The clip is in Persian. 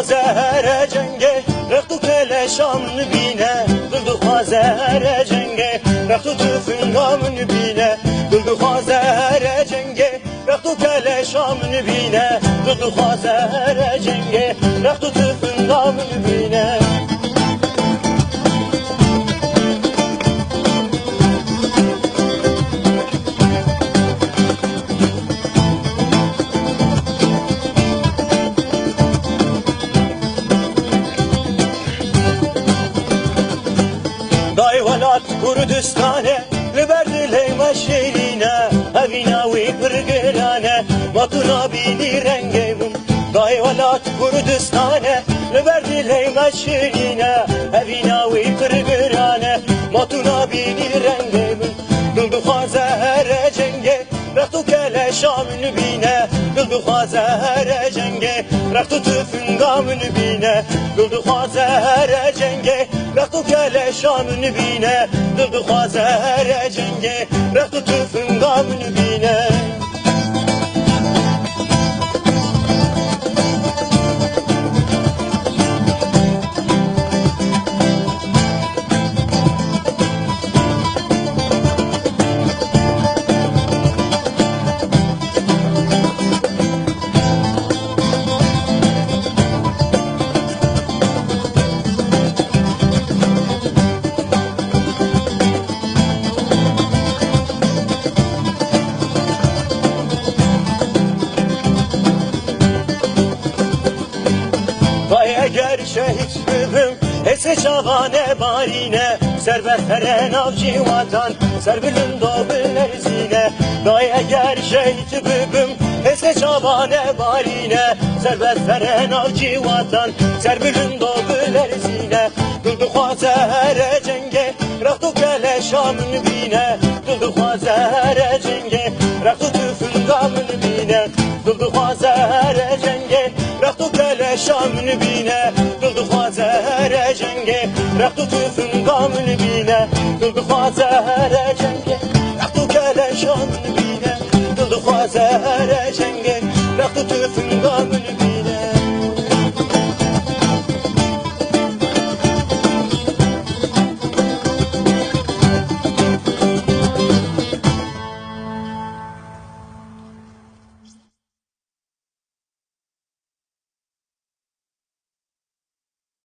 خوازه جنگه رختو کل شام نبینه دل خوازه جنگه رختو تفنگام نبینه دل خوازه جنگه رختو کل شام نبینه دل خوازه جنگه رختو تفنگام نبینه ولات كردستانه لبرد ليما شيرينه هبيناوي برقرانه ما تنابيني رنگيم داي ولات كردستانه لبرد ليما شيرينه هبيناوي برقرانه ما تنابيني رنگيم دل خوازه هر جنگه رختو کل شام نبینه دل خوازه هر جنگه رختو تفنگام نبینه دل خوازه هر جنگه رختو کل شام نبینه دل خوازه هر جنگه رختو تفنگام نبینه اگر شهید ببم حس چاغانه بارینه سر بهتره ناوچی وطن سر بلند و بلرزینه دای اگر شهید ببم حس چاغانه بارینه سر بهتره ناوچی وطن سر بلند و بلرزینه دل خوازه هر جنگه رختو کل شام نبینه دل خوازه هر جنگه رختو تفنگام نبینه دل خوازه هر جنگه رختو کل شام نبینه دل خوازه هر جنگه رختو تفنگام نبینه دل خوازه هر جنگه رختو کل شام نبینه دل خوازه هر